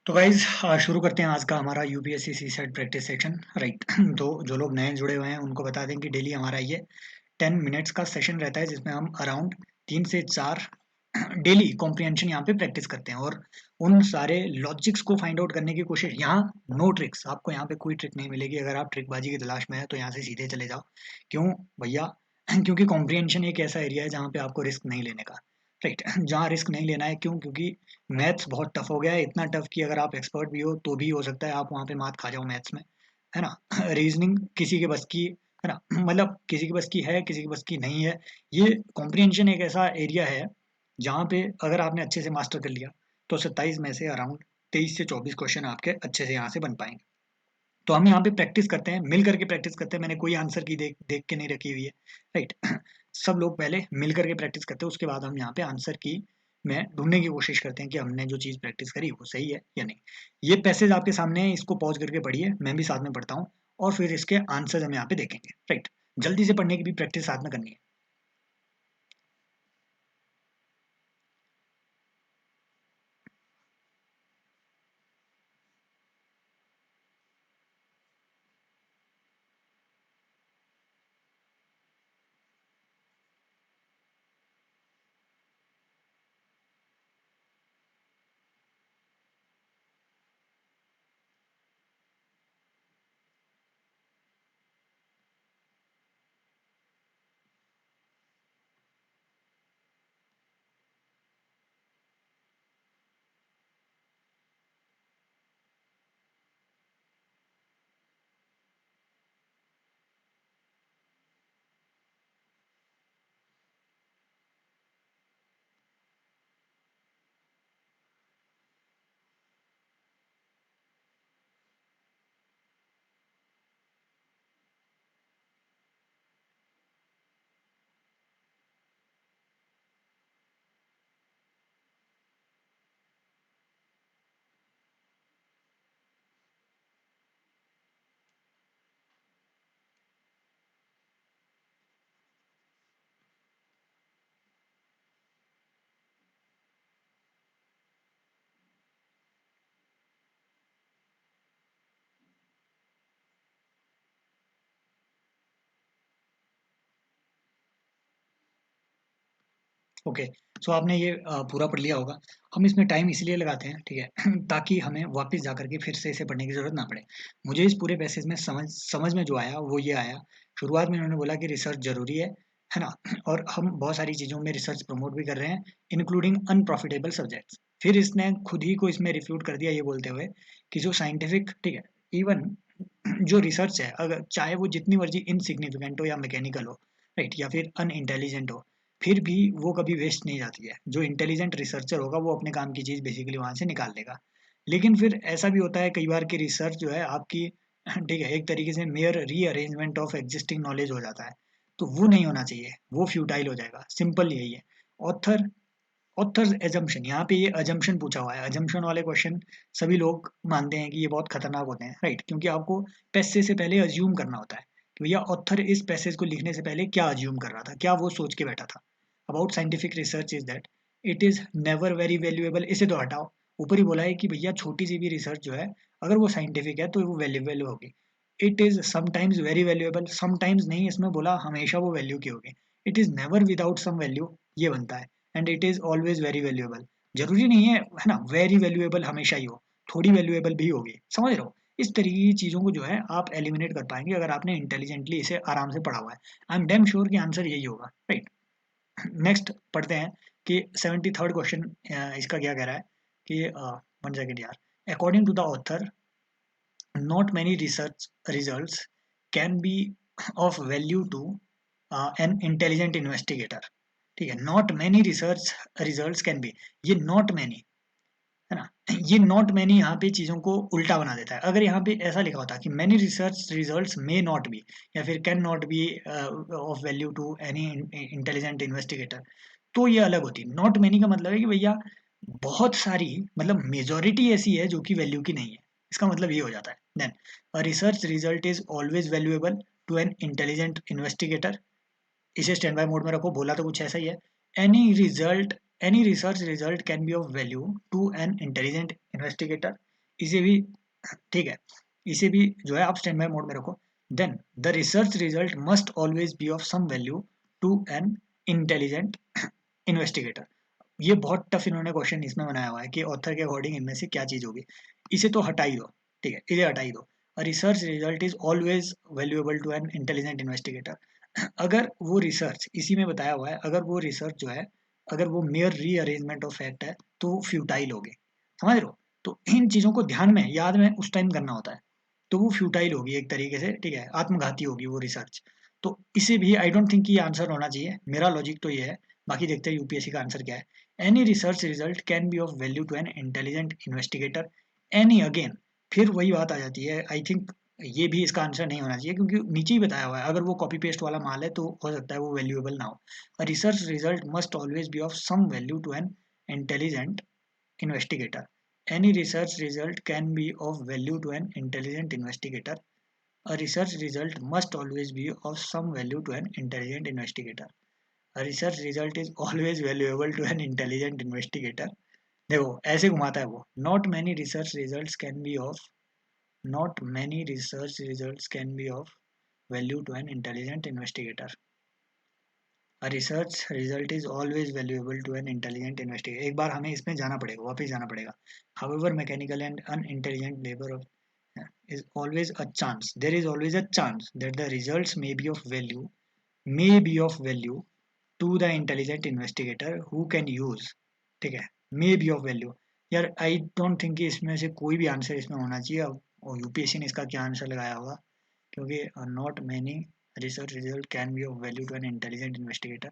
तो गाइज शुरू करते हैं आज का हमारा UPSC CSAT practice section right. तो जो लोग नए जुड़े हुए हैं उनको बता दें कि डेली हमारा ये 10 मिनट्स का सेशन रहता है जिसमें हम अराउंड 3 से 4 डेली कॉम्प्रिहेंशन यहाँ पे प्रैक्टिस करते हैं और उन सारे लॉजिक्स को फाइंड आउट करने की कोशिश। यहाँ नो ट्रिक्स, आपको यहाँ पे कोई ट्रिक नहीं मिलेगी। अगर आप ट्रिकबाजी की तलाश में है तो यहाँ से सीधे चले जाओ। क्यों भैया? क्योंकि कॉम्प्रिहेंशन एक ऐसा एरिया है जहाँ पे आपको रिस्क नहीं लेने का, राइट। जहाँ रिस्क नहीं लेना है, क्यों? क्योंकि मैथ्स बहुत टफ हो गया है, इतना टफ कि अगर आप एक्सपर्ट भी हो तो भी हो सकता है आप वहाँ पे मात खा जाओ मैथ्स में, है ना। रीजनिंग किसी के बस की, है ना, मतलब किसी की बस की है, किसी की बस की नहीं है। ये कॉम्प्रिहेंशन एक ऐसा एरिया है जहाँ पे अगर आपने अच्छे से मास्टर कर लिया तो 27 में से अराउंड 23 से 24 क्वेश्चन आपके अच्छे से यहाँ से बन पाएंगे। तो हम यहाँ पे प्रैक्टिस करते हैं, मिल करके प्रैक्टिस करते हैं। मैंने कोई आंसर की देख देख के नहीं रखी हुई है, राइट। सब लोग पहले मिल करके प्रैक्टिस करते हैं, उसके बाद हम यहाँ पे आंसर की में ढूंढने की कोशिश करते हैं कि हमने जो चीज़ प्रैक्टिस करी वो सही है या नहीं। ये पैसेज आपके सामने है, इसको पॉज करके पढ़िए, मैं भी साथ में पढ़ता हूँ और फिर इसके आंसर हम यहाँ पे देखेंगे, राइट। जल्दी से पढ़ने की भी प्रैक्टिस साथ में करनी है। ओके। सो आपने ये पूरा पढ़ लिया होगा। हम इसमें टाइम इसलिए लगाते हैं, ठीक है, ताकि हमें वापस जा करके फिर से इसे पढ़ने की जरूरत ना पड़े। मुझे इस पूरे पैसेज में समझ में जो आया वो ये आया। शुरुआत में उन्होंने बोला कि रिसर्च जरूरी है ना। और हम बहुत सारी चीज़ों में रिसर्च प्रमोट भी कर रहे हैं, इंक्लूडिंग अनप्रॉफिटेबल सब्जेक्ट्स। फिर इसने खुद ही को इसमें रिफ्यूट कर दिया ये बोलते हुए कि जो साइंटिफिक, ठीक है, इवन जो रिसर्च है, अगर चाहे वो जितनी मर्जी इनसिग्निफिकेंट हो या मैकेनिकल हो, राइट, या फिर अनइंटेलिजेंट हो, फिर भी वो कभी वेस्ट नहीं जाती है। जो इंटेलिजेंट रिसर्चर होगा वो अपने काम की चीज़ बेसिकली वहाँ से निकाल लेगा। लेकिन फिर ऐसा भी होता है कई बार कि रिसर्च जो है आपकी, ठीक है, एक तरीके से mayor rearrangement of existing knowledge हो जाता है। तो वो नहीं होना चाहिए, वो फ्यूटाइल हो जाएगा। सिंपल यही है। ऑथर ऑथर्स एजम्पशन, यहाँ पे ये अजम्पशन पूछा हुआ है। अजम्पशन वाले क्वेश्चन सभी लोग मानते हैं कि ये बहुत खतरनाक होते हैं, राइट, क्योंकि आपको पैसेज से पहले अज्यूम करना होता है कि भैया ऑथर इस पैसेज को लिखने से पहले क्या अज्यूम कर रहा था, क्या वो सोच के बैठा था। About scientific research is that it is never very valuable. इसे तो हटाओ, ऊपर ही बोला है कि भैया छोटी सी भी रिसर्च जो है अगर वो साइंटिफिक है तो वो वैल्यूएबल होगी। It is sometimes very valuable, sometimes नहीं, इसमें बोला हमेशा वो वैल्यू की होगी। It is never without some value, ये बनता है। And it is always very valuable, जरूरी नहीं है ना वेरी वैल्यूएबल हमेशा ही हो, थोड़ी वैल्यूएबल भी होगी, समझ रहे हो। इस तरीके की चीज़ों को जो है आप एलिमिनेट कर पाएंगे अगर आपने इंटेलिजेंटली इसे आराम से पढ़ा हुआ है। आई एम डेम श्योर कि आंसर यही होगा, राइट। नेक्स्ट पढ़ते हैं कि 73rd क्वेश्चन इसका क्या कह रहा है कि 1 सेकेंड यार। According to the author, not many research results can be of value to an intelligent investigator. ठीक है, not many research results can be, ये नॉट मैनी, है ना, ये नॉट मैनी यहाँ पे चीज़ों को उल्टा बना देता है। अगर यहाँ पे ऐसा लिखा होता कि many research results may not be या फिर can not be of value to any intelligent investigator, तो ये अलग होती। नॉट मैनी का मतलब है कि भैया बहुत सारी, मतलब मेजोरिटी ऐसी है जो कि वैल्यू की नहीं है, इसका मतलब ये हो जाता है। Then a research result is always valuable to an intelligent investigator. इसे स्टैंड बाय मोड में रखो, बोला तो कुछ ऐसा ही है। Any research result can be of value to an intelligent investigator इसे भी ठीक है, इसे भी जो है आप स्टैंड बाय मोड में रखो। Then the research result must always be of some value to an intelligent investigator. ये बहुत टफ इन्होंने क्वेश्चन इसमें बनाया हुआ है कि ऑथर के अकॉर्डिंग इनमें से क्या चीज होगी। इसे तो हटा ही दो, ठीक है, इसे हटा ही दो। Research result is always valuable to an intelligent investigator. अगर वो रिसर्च इसी में बताया हुआ है, अगर वो रिसर्च जो है, अगर वो मेयर रीअरेंजमेंट ऑफ फैक्ट है तो वो फ्यूटाइल होगी, समझ रहे हो। तो इन चीजों को ध्यान में याद में उस टाइम करना होता है। तो वो फ्यूटाइल होगी एक तरीके से, ठीक है, आत्मघाती होगी वो रिसर्च। तो इसे भी आई डोंट थिंक ये आंसर होना चाहिए, मेरा लॉजिक तो ये है। बाकी देखते हैं यूपीएससी का आंसर क्या है। Any research result can be of value to an intelligent investigator. Any again, फिर वही बात आ जाती है, आई थिंक ये भी इसका आंसर नहीं होना चाहिए, क्योंकि नीचे ही बताया हुआ है अगर वो कॉपी पेस्ट वाला माल है तो हो सकता है वो वैल्यूएबल ना हो। Research result must always be of some value to an intelligent investigator. Any research result can be of value to an intelligent investigator. A research result must always be of some value to an intelligent investigator. A research result is always valuable to an intelligent investigator. देखो ऐसे घुमाता है वो। Not many research results can be of value to an intelligent investigator. A research result is always valuable to an intelligent investigator. एक बार हमें इसमें जाना पड़ेगा, वापस जाना पड़ेगा। However, mechanical and unintelligent labor of is always a chance. There is always a chance that the results may be of value to the intelligent investigator who can use. ठीक है, may be of value। यार I don't think कि इसमें से कोई भी answer इसमें होना चाहिए। अब और यूपीएससी ने इसका क्या आंसर लगाया होगा, क्योंकि not many research result can be of value to an intelligent investigator.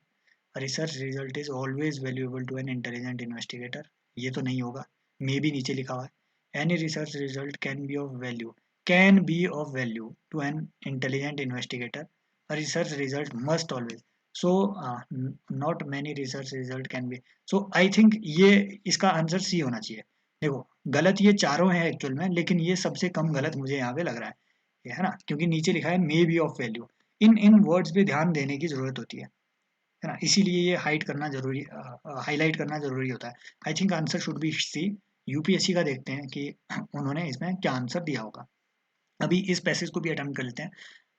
A research result is always valuable to an intelligent investigator. ये तो नहीं होगा, मे भी नीचे लिखा हुआ है। Any research result can be of value to an intelligent investigator. A research result must always, so not many research result can be, so I think ये इसका आंसर सी होना चाहिए। देखो गलत ये चारों हैं एक्चुअल में, लेकिन ये सबसे कम गलत मुझे यहाँ पे लग रहा है, ये है ना, क्योंकि नीचे लिखा है may be of value. In in words पे ध्यान देने की जरूरत होती है ना, इसीलिए ये हाइड करना जरूरी, हाईलाइट करना जरूरी होता है। I think answer should be C. UPSC का देखते हैं कि उन्होंने इसमें क्या आंसर दिया होगा। अभी इस पैसेज को भी अटेम्प्ट कर लेते हैं।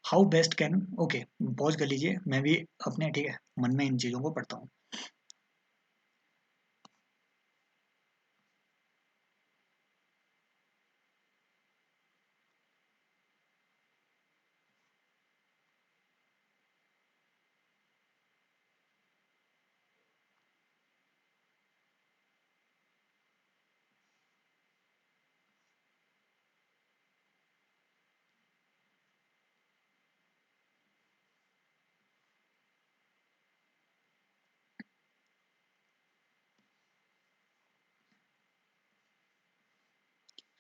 How best can, okay pause कर लीजिए, मैं भी अपने ठीक है मन में इन चीज़ों को पढ़ता हूँ।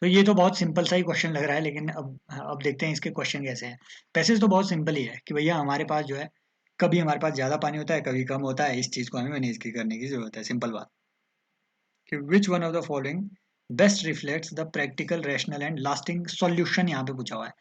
तो ये तो बहुत सिंपल सा ही क्वेश्चन लग रहा है, लेकिन अब देखते हैं इसके क्वेश्चन कैसे हैं। पैसेज तो बहुत सिंपल ही है कि भैया हमारे पास जो है, कभी हमारे पास ज़्यादा पानी होता है, कभी कम होता है, इस चीज़ को हमें मैनेज करने की जरूरत है। सिंपल बात कि which one of the following best reflects the practical rational and lasting solution, यहाँ पे पूछा हुआ है।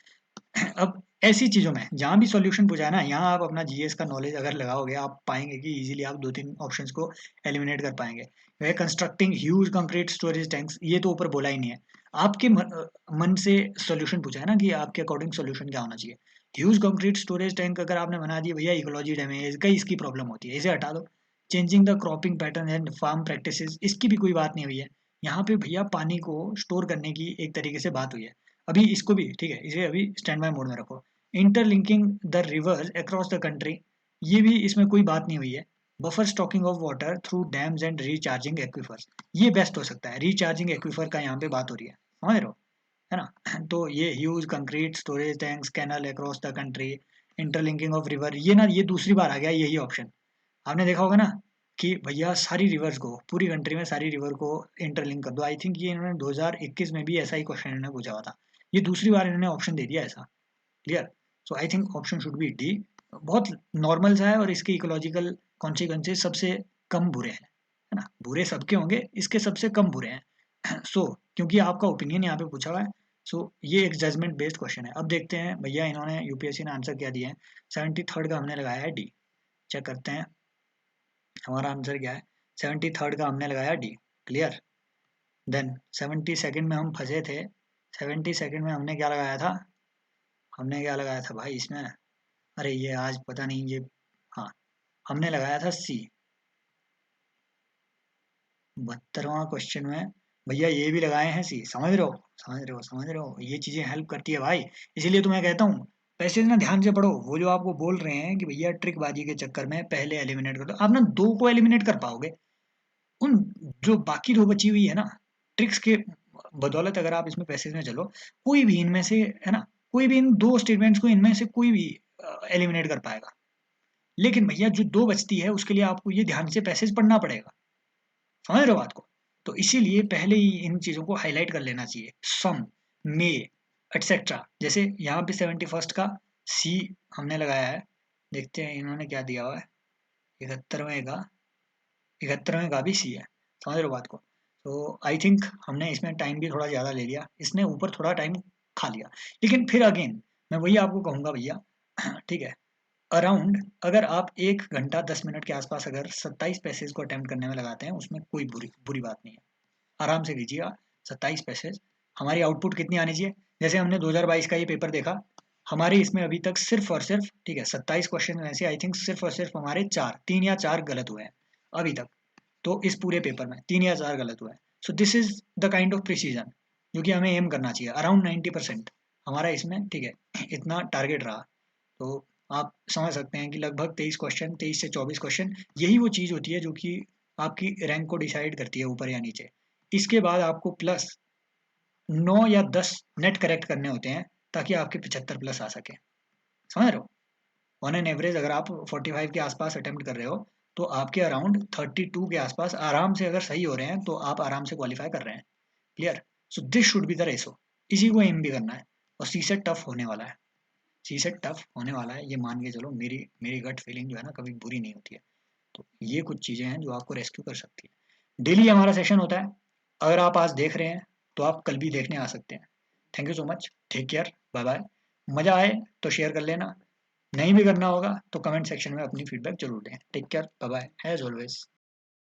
अब ऐसी चीज़ों में जहाँ भी सॉल्यूशन पूछा है ना, यहाँ आप अपना जीएस का नॉलेज अगर लगाओगे, आप पाएंगे कि इजीली आप दो तीन ऑप्शंस को एलिमिनेट कर पाएंगे। वह constructing huge concrete storage tanks, ये तो ऊपर बोला ही नहीं है। आपके मन से सॉल्यूशन पूछा है ना कि आपके अकॉर्डिंग सॉल्यूशन क्या होना चाहिए। ह्यूज कंक्रीट स्टोरेज टैंक अगर आपने बना दिया, भैया इकोलॉजी डैमेज कई इसकी प्रॉब्लम होती है, इसे हटा दो। Changing the cropping pattern and farm practices, इसकी भी कोई बात नहीं हुई है। यहाँ पे भैया पानी को स्टोर करने की एक तरीके से बात हुई है। अभी इसको भी ठीक है, इसे अभी स्टैंड बाय मोड में रखो। Interlinking the rivers across the country, ये भी इसमें कोई बात नहीं हुई है। Buffer stocking of water through dams and recharging aquifers, ये बेस्ट हो सकता है। रिचार्जिंग एक्वीफर का यहाँ पे बात हो रही है, समझ रहे हो, है ना। तो ये huge concrete storage tanks canal across the country, interlinking of river, ये ना ये दूसरी बार आ गया यही ऑप्शन। आपने देखा होगा ना कि भैया सारी रिवर्स को, पूरी कंट्री में सारी रिवर को इंटरलिंक कर दो। आई थिंक ये इन्होंने 2021 में भी ऐसा ही क्वेश्चन इन्होंने पूछा हुआ था। ये दूसरी बार इन्होंने ऑप्शन दे दिया ऐसा। Clear. So I think option should be D. बहुत नॉर्मल सा है और इसके इकोलॉजिकल कॉन्सिक्वेंसेज सबसे कम बुरे हैं, है ना। बुरे सबके होंगे, इसके सबसे कम बुरे हैं। सो क्योंकि आपका ओपिनियन यहाँ पे पूछा हुआ है, सो ये एक जजमेंट बेस्ड क्वेश्चन है। अब देखते हैं भैया इन्होंने यूपीएससी ने आंसर क्या दिया है। 73rd का हमने लगाया है डी। चेक करते हैं हमारा आंसर क्या है। 73rd का हमने लगाया डी। क्लियर। देन 72nd में हम फंसे थे 70 सेकंड में हमने क्या लगाया था? हमने क्या लगाया था भाई इसमें? अरे ये आज पता नहीं ये, हाँ, हमने लगाया था सी। 72वां क्वेश्चन में भैया ये भी लगाए हैं सी। समझ रहे हो? समझ रहे हो? समझ रहे हो? ये चीजें हेल्प करती है भाई। इसीलिए तो मैं कहता हूँ पैसेज ना ध्यान से पढ़ो। वो जो आपको बोल रहे हैं कि भैया ट्रिक बाजी के चक्कर में पहले एलिमिनेट कर दो, आप ना दो को एलिमिनेट कर पाओगे। उन जो बाकी दो बची हुई है ना, ट्रिक्स के बदौलत अगर आप इसमें पैसेज में चलो, कोई भी इनमें से है ना, कोई भी इन दो स्टेटमेंट्स को इनमें से कोई भी एलिमिनेट कर पाएगा। लेकिन भैया जो दो बचती है उसके लिए आपको ये ध्यान से पैसेज पढ़ना पड़ेगा। समझ रहे हो बात को? तो इसीलिए पहले ही इन चीजों को हाईलाइट कर लेना चाहिए। सम, मे, एटसेट्रा। जैसे यहाँ पे 71st का सी हमने लगाया है। देखते हैं इन्होंने क्या दिया हुआ है। 71वें का, 71वें का भी सी है। समझ रहे हो बात को? तो आई थिंक हमने इसमें टाइम भी थोड़ा ज़्यादा ले लिया, इसने ऊपर थोड़ा टाइम खा लिया। लेकिन फिर अगेन मैं वही आपको कहूँगा भैया, ठीक है, अराउंड अगर आप 1 घंटा 10 मिनट के आसपास अगर 27 पैसेज को अटेम्प्ट करने में लगाते हैं, उसमें कोई बुरी बुरी बात नहीं है। आराम से कीजिएगा 27 पैसेज। हमारी आउटपुट कितनी आनी चाहिए? जैसे हमने 2022 का ये पेपर देखा, हमारे इसमें अभी तक सिर्फ और सिर्फ, ठीक है, 27 क्वेश्चन में से आई थिंक सिर्फ और सिर्फ हमारे तीन या चार गलत हुए हैं अभी तक। तो इस पूरे पेपर में 3 या 4 गलत हुए हैं। So this is the kind of precision जो कि हमें एम करना चाहिए। अराउंड 90% हमारा इसमें, ठीक है, इतना टारगेट रहा। तो आप समझ सकते हैं कि लगभग 23 क्वेश्चन, 23 से 24 क्वेश्चन, यही वो चीज़ होती है जो कि आपकी रैंक को डिसाइड करती है ऊपर या नीचे। इसके बाद आपको प्लस 9 या 10 नेट करेक्ट करने होते हैं ताकि आपके 75 प्लस आ सके। समझ रहे हो? ऑन एन एवरेज अगर आप 45 के आसपास अटेम्प्ट कर रहे हो, तो आपके अराउंड 32 के आसपास आराम से अगर सही हो रहे हैं तो आप आराम से क्वालिफाई कर रहे हैं। Clear? So this should be the ratio. इसी को एम भी करना है। और सी सेट टफ होने वाला है। सी सेट टफ होने वाला है, ये मान के चलो। मेरी मेरी गट फीलिंग जो है ना, कभी बुरी नहीं होती है। तो ये कुछ चीज़ें हैं जो आपको रेस्क्यू कर सकती है। डेली हमारा सेशन होता है। अगर आप आज देख रहे हैं तो आप कल भी देखने आ सकते हैं। Thank you so much. Take care. Bye bye. मज़ा आए तो शेयर कर लेना। नहीं भी करना होगा तो कमेंट सेक्शन में अपनी फीडबैक जरूर दें। Take care. Bye bye as always.